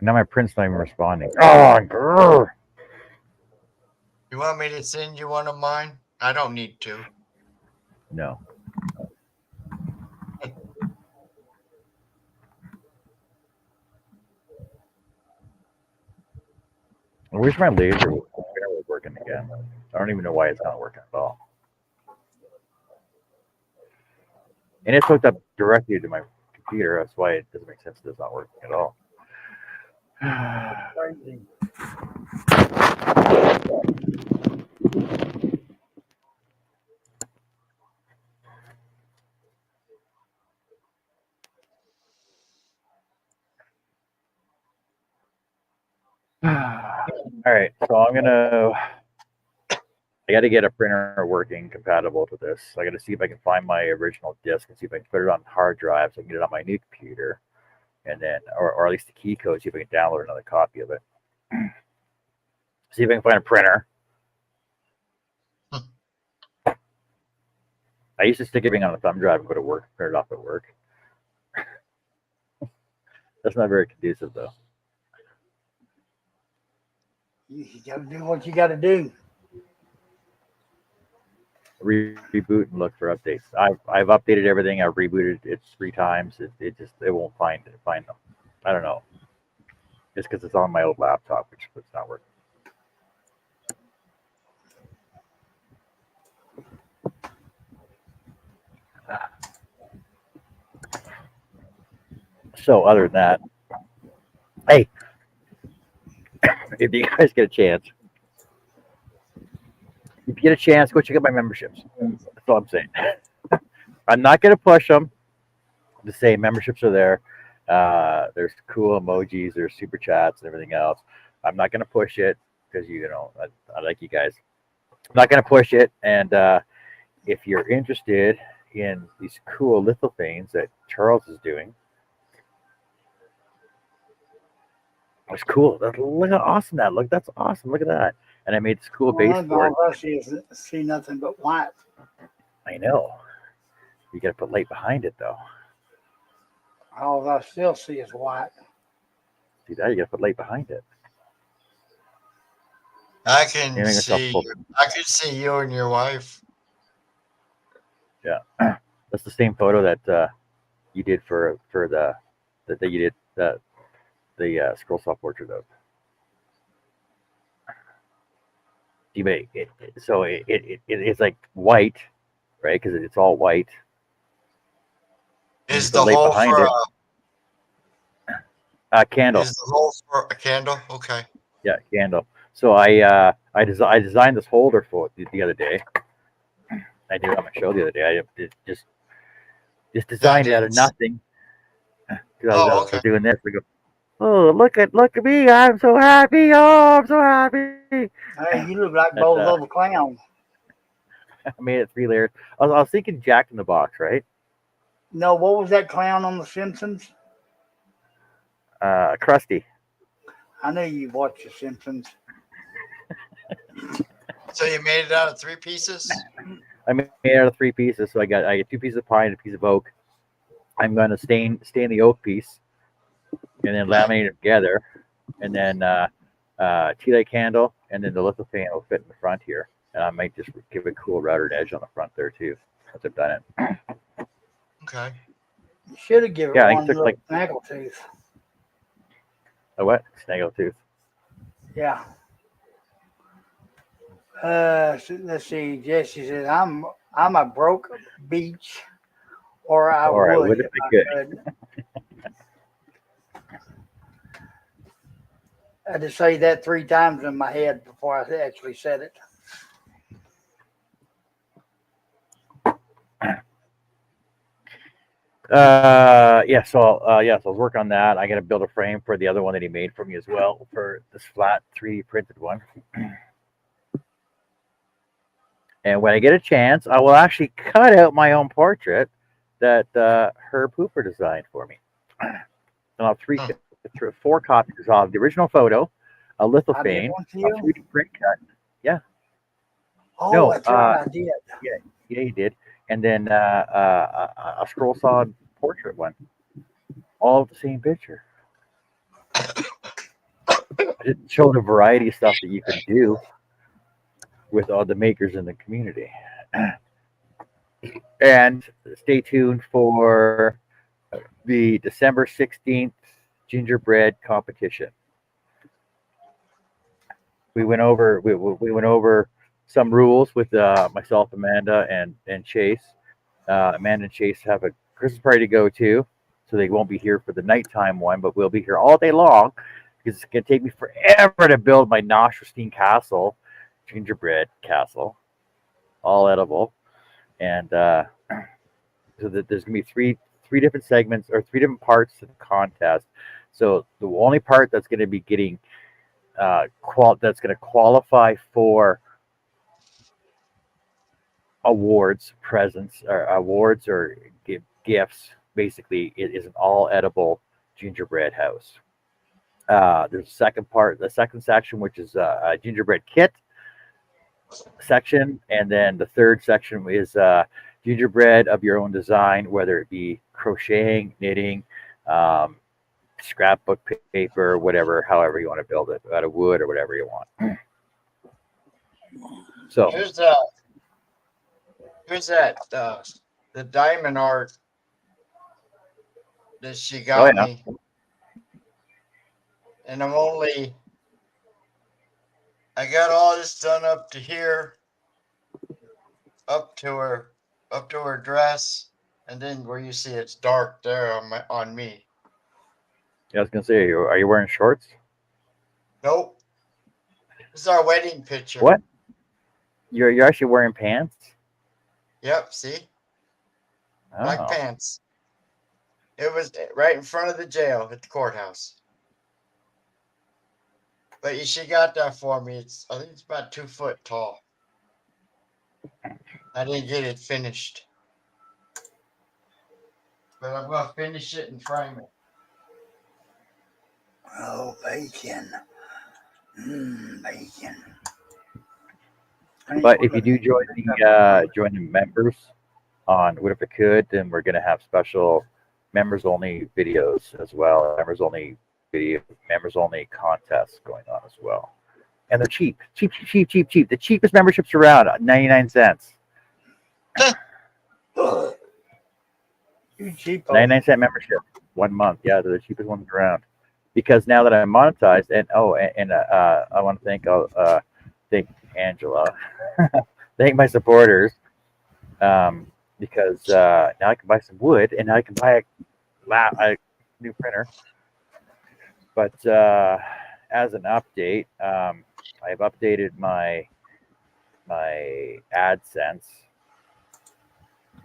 Now my print's not even responding. Oh, grr. You want me to send you one of mine? I don't need to. No. I wish my laser was working again. I don't even know why it's not working at all. And it's hooked up directly to my computer. That's why it doesn't make sense that it's not working at all. Crazy. All right, so I got to get a printer working compatible with this. I got to see if I can find my original disk and see if I can put it on hard drive so I can get it on my new computer, and then, or at least the key code, see if I can download another copy of it. See if I can find a printer. I used to stick everything on a thumb drive and go to work, print it off at work. That's not very conducive, though. You got to do what you got to do. Reboot and look for updates. I've updated everything. I've rebooted it 3 times. It won't find them. I don't know. It's because it's on my old laptop, which it's not working. So other than that, hey, if you guys get a chance, go check out my memberships. That's all I'm saying. I'm not going to push them. The same memberships are there. There's cool emojis, there's super chats and everything else. I'm not going to push it because I like you guys. I'm not going to push it. And if you're interested in these cool lithophane that Charles is doing, it's cool. Look how awesome that look. That's awesome. Look at that. And I made this cool base for it. All of us see nothing but white. I know. You got to put light behind it, though. All of us still see is white. See that? You got to put light behind it. I can Aiming yourself see. forward. I can see you and your wife. Yeah, that's the same photo that you did for the that you did the scroll saw portrait of. you make it, so it's like white, right? Because it's all white. Is The the light hole behind for it, candle. is the hole for a candle? Okay. Yeah, candle. So I designed this holder for it the other day. I did it on my show the other day. Just Yeah, I designed it out of didn't. nothing. 'Cause I Oh, was okay. doing this. We go, oh, look at me! I'm so happy! Oh, I'm so happy! Hey, you look like That's both of the clowns. I made it 3 layers. I was thinking Jack in the Box, right? No, what was that clown on The Simpsons? Krusty. I knew you watched The Simpsons. So you made it out of 3 pieces? I made it out of 3 pieces. So I got 2 pieces of pine and a piece of oak. I'm gonna stain the oak piece and then laminate it together, and then tea light candle, and then the lithophane will fit in the front here. And I might just give a cool routed edge on the front there too. Once I've done it. Okay. You should have given Yeah, I one took little like snaggletooth. a what? Snaggletooth. Yeah. So let's see. Jesse says, I'm a broke beach, or I Or I would would if if I I could. could. I had to say that 3 times in my head before I actually said it. So I was working on that. I got to build a frame for the other one that he made for me as well, for this flat 3D printed one. And when I get a chance, I will actually cut out my own portrait that Herb Hooper designed for me. And I'll have 4 copies of the original photo, a I did lithophane, one to a you. 3D print cut. Yeah, Oh, no, that's right, I did. yeah, he did. And then a scroll saw portrait one, all of the same picture. I didn't show the variety of stuff that you can do with all the makers in the community. And stay tuned for the December 16th gingerbread competition. We went over some rules with myself, Amanda, and Chase. Amanda and Chase have a Christmas party to go to, so they won't be here for the nighttime one, but we'll be here all day long because it's gonna take me forever to build my Nostrestein Castle, gingerbread castle, all edible, and so that there's gonna be three different segments or 3 different parts to the contest. So the only part that's gonna be getting that's gonna qualify for awards, presents, or awards or gifts. Basically, it is an all edible gingerbread house. There's the second section, which is a gingerbread kit section, and then the third section is gingerbread of your own design, whether it be crocheting, knitting, scrapbook paper, whatever, however you want to build it, out of wood or whatever you want. So Here's that the diamond art that she got me, and I got all this done up to here, up to her dress, and then where you see it's dark there on me. I was gonna say, are you wearing shorts? Nope. This is our wedding picture. What? You're actually wearing pants? Yep, see? Black Oh. pants. It was right in front of the jail at the courthouse. But she got that for me. I think it's about 2 foot tall. I didn't get it finished. But I'm going to finish it and frame it. Oh, bacon. Bacon. But if you do join the members on What If It Could, then we're gonna have special members only videos as well. Members only contests going on as well. And they're cheap. The cheapest memberships around, 99 cents. You cheap. 99-cent membership, 1 month. Yeah, they're the cheapest ones around. Because now that I'm monetized, and I want to thank Angela. Thank my supporters. Because now I can buy some wood and now I can buy a new printer. But as an update, I've updated my AdSense,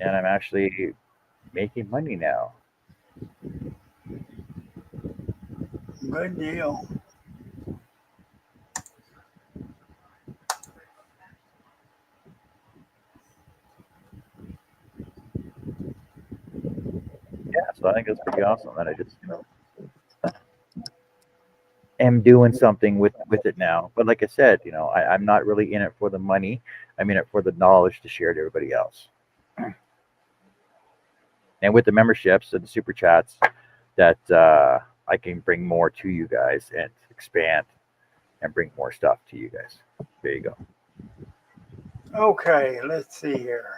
and I'm actually making money now. Good deal. Yeah, so I think that's pretty awesome that I just am doing something with it now. But like I said, I'm not really in it for the money. I'm in it for the knowledge to share to everybody else. And with the memberships and the super chats, that I can bring more to you guys and expand and bring more stuff to you guys. There you go. Okay, let's see here.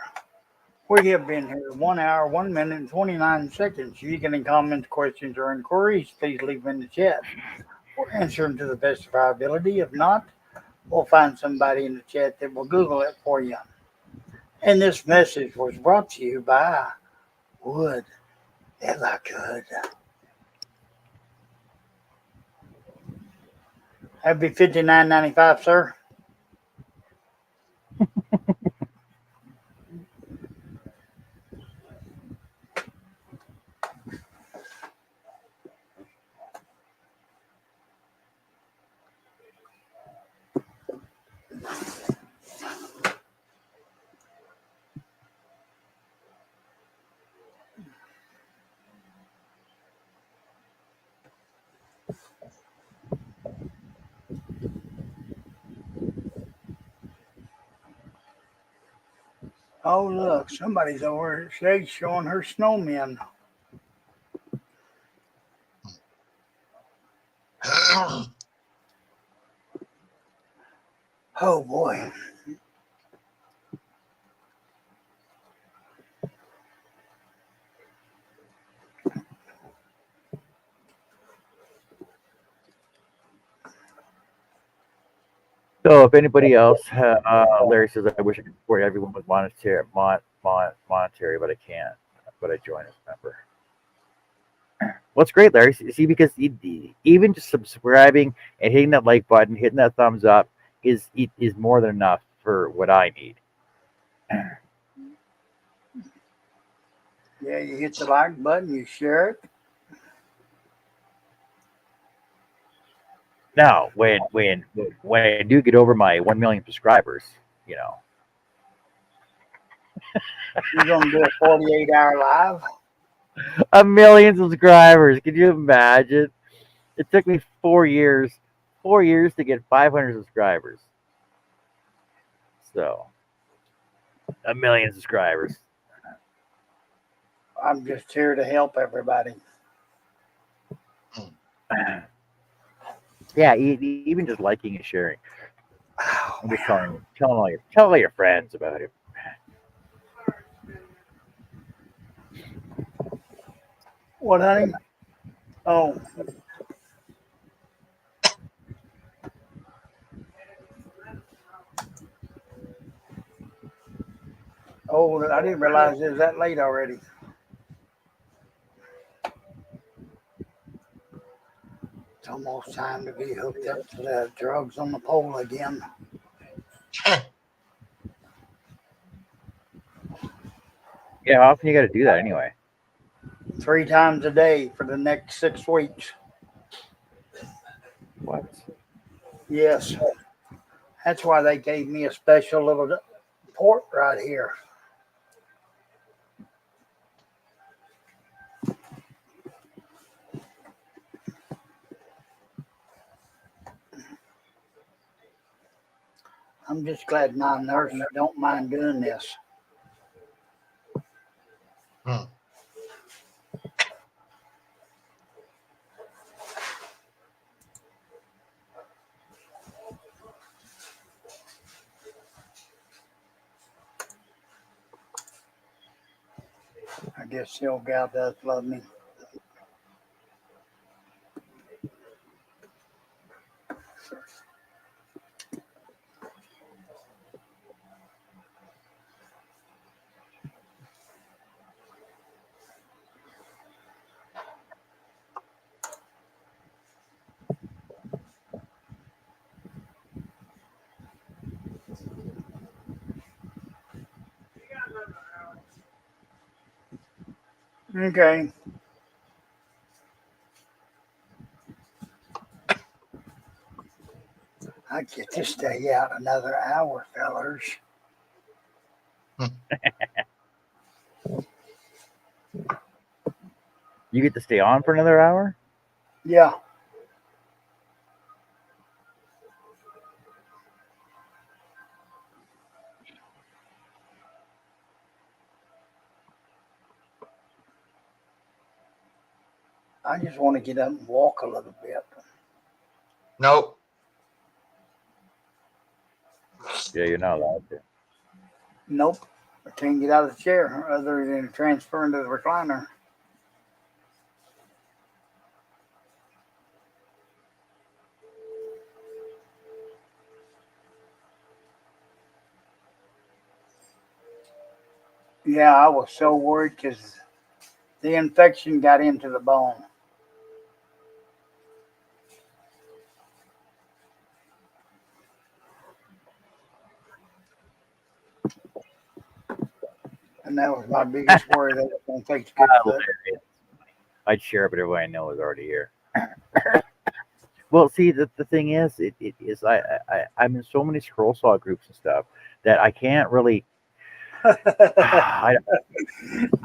We have been here 1 hour, 1 minute, and 29 seconds. You can comments, questions, or inquiries, please leave them in the chat. We'll answer them to the best of our ability. If not, we'll find somebody in the chat that will Google it for you. And this message was brought to you by Wood. They look good. That'd be $59.95, sir. Oh, look, somebody's over at Shade showing her snowmen. Oh, boy. So if anybody else, Larry says, I wish I could support everyone with monetary, but I can't. But I join as a member. What's great, Larry? See, because even just subscribing and hitting that like button, hitting that thumbs up is more than enough for what I need. Yeah, you hit the like button, you share it. Now, when I do get over my 1 million subscribers, You're going to do a 48-hour live? 1 million subscribers. Can you imagine? It took me 4 years to get 500 subscribers. So, 1 million subscribers. I'm just here to help everybody. Yeah, even just liking and sharing. Oh, I'm just tell all your friends about it. what, honey? Oh. Oh, I didn't realize it was that late already. It's almost time to be hooked up to the drugs on the pole again. Yeah, how often you got to do that anyway? 3 times a day for the next 6 weeks. What? Yes. That's why they gave me a special little port right here. I'm just glad my nurse don't mind doing this. I guess the old gal does love me. Okay. I get to stay out another hour, fellers. You get to stay on for another hour? Yeah. I just want to get up and walk a little bit. Nope. Yeah, you're not allowed to. Nope. I can't get out of the chair other than transfer into the recliner. Yeah, I was so worried because the infection got into the bone. And that was my biggest worry that it's going to take good foot. I'd share it, but everybody I know is already here. Well, see, the thing is, it is I'm in so many scroll saw groups and stuff that I can't really. I,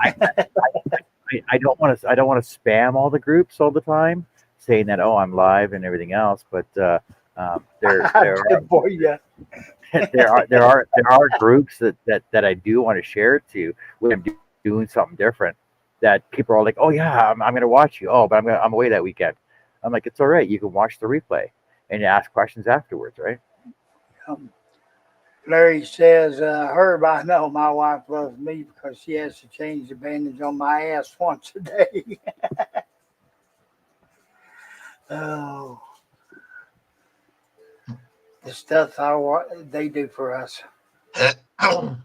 I don't want to spam all the groups all the time, saying that oh I'm live and everything else. But Good boy, yeah. there are groups that I do want to share it to when I'm doing something different. That people are like, oh yeah, I'm going to watch you. Oh, but I'm away that weekend. I'm like, it's all right. You can watch the replay and you ask questions afterwards, right? Larry says, Herb, I know my wife loves me because she has to change the bandage on my ass once a day. Oh, the stuff they do for us. Oh.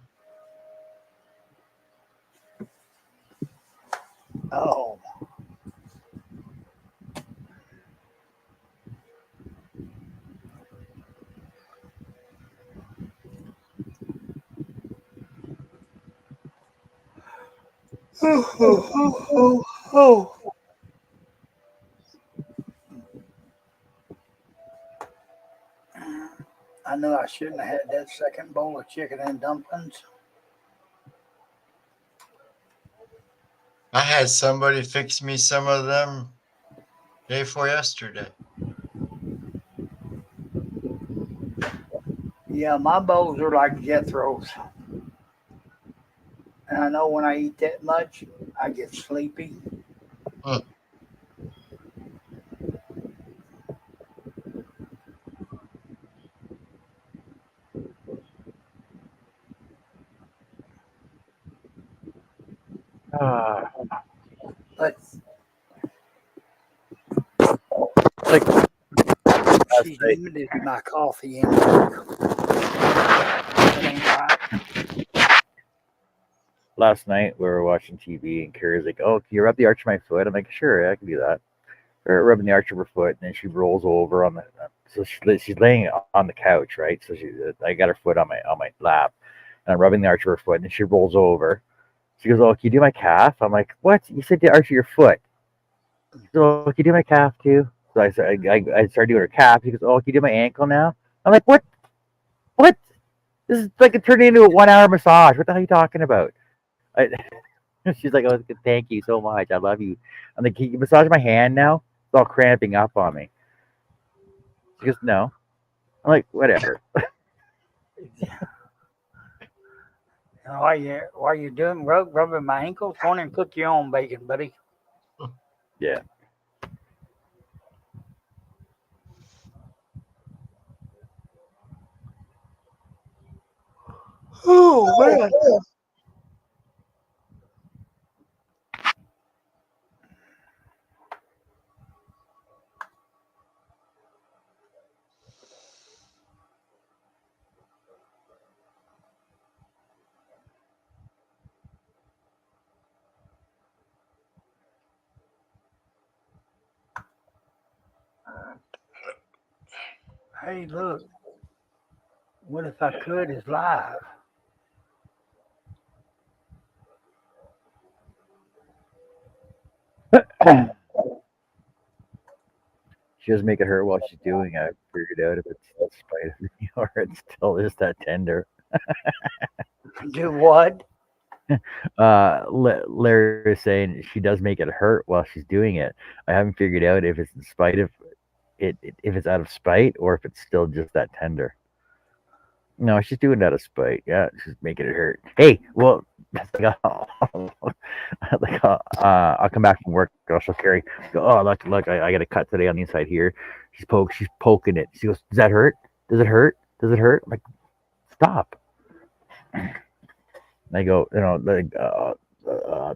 Oh. I knew I shouldn't have had that second bowl of chicken and dumplings. I had somebody fix me some of them day before yesterday. Yeah, my bowls are like Jethro's. And I know when I eat that much, I get sleepy. But Like last she night, limited my coffee intake. That ain't right. last night we were watching TV and Carrie's like, oh, can you rub the arch of my foot? I'm like, sure, yeah, I can do that. Or rubbing the arch of her foot, and then she rolls over on the. So she's laying on the couch, right? So I got her foot on my lap, and I'm rubbing the arch of her foot, and she rolls over. She goes, "Oh, can you do my calf?" I'm like, "What? You said the arch of your foot." She goes, "Oh, can you do my calf too?" So I started doing her calf. She goes, "Oh, can you do my ankle now?" I'm like, "What? What? This is like it turned into a 1 hour massage. What the hell are you talking about?" I, she's like, "Oh, thank you so much. I love you." I'm like, "Can you massage my hand now? It's all cramping up on me." She goes, "No." I'm like, "Whatever." While you're doing rubbing my ankles, go on and cook your own bacon, buddy. Yeah. Oh man. Hey, look. What if I could is live? She doesn't make it hurt while she's doing it. I figured out if it's in spite of me or it still is that tender. Do what? Larry was saying she does make it hurt while she's doing it. I haven't figured out if it's in spite of if it's out of spite or if it's still just that tender. No, she's doing it out of spite. Yeah, she's making it hurt. Hey, well, like, I'll come back from work. I'll show Carrie. Go, oh, look, I got a cut today on the inside here. She's poking it. She goes, does that hurt? Does it hurt? Does it hurt? I'm like, stop. And I go,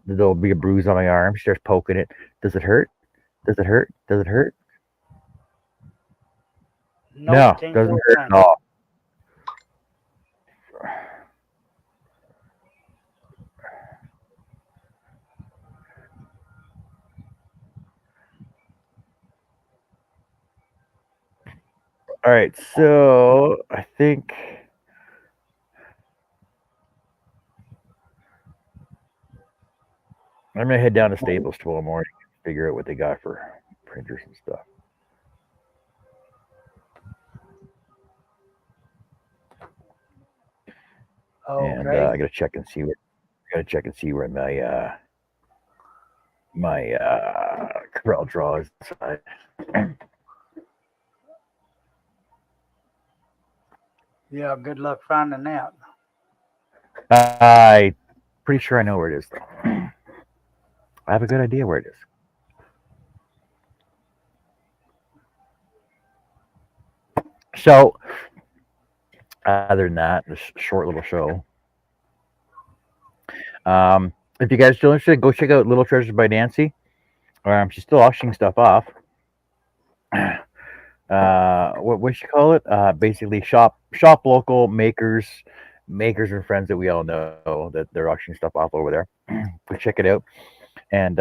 there'll be a bruise on my arm. She starts poking it. Does it hurt? Does it hurt? Does it hurt? No, it ain't doesn't no hurt time. at all. All right, so I think I'm gonna head down to Staples tomorrow morning, figure out what they got for printers and stuff. And Okay. I gotta check and see where my Corel Draw is inside. Yeah, good luck finding out. I pretty sure I know where it is though. I have a good idea where it is. So, other than that, this short little show. If you guys are still interested, go check out Little Treasures by Nancy. She's still auctioning stuff off. What you call it? Basically, shop local makers and friends that we all know that they're auctioning stuff off over there. Go check it out, and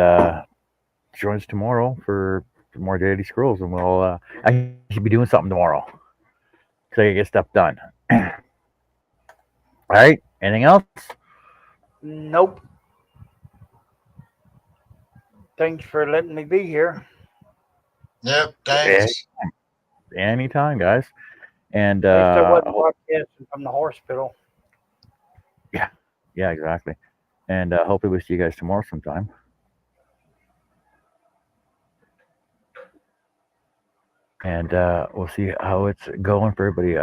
join us tomorrow for more Daily Scrolls, and we'll I should be doing something tomorrow so I can get stuff done. All right. Anything else? Nope. Thanks for letting me be here. Yep, thanks. Anytime, guys. And At least I wasn't broadcasting from the hospital. yeah, exactly. And hopefully we'll see you guys tomorrow sometime. And we'll see how it's going for everybody.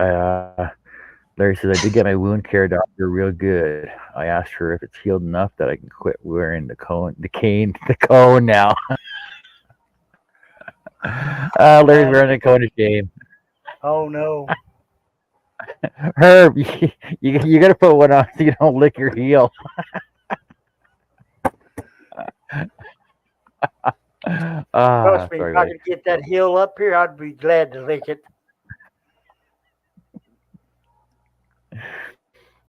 Larry says, I did get my wound care doctor real good. I asked her if it's healed enough that I can quit wearing the cone now. Larry's wearing the cone of shame. Oh no. Herb, you got to put one on so you don't lick your heel. Trust me, Sorry, if I buddy. could get that heel up here, I'd be glad to lick it.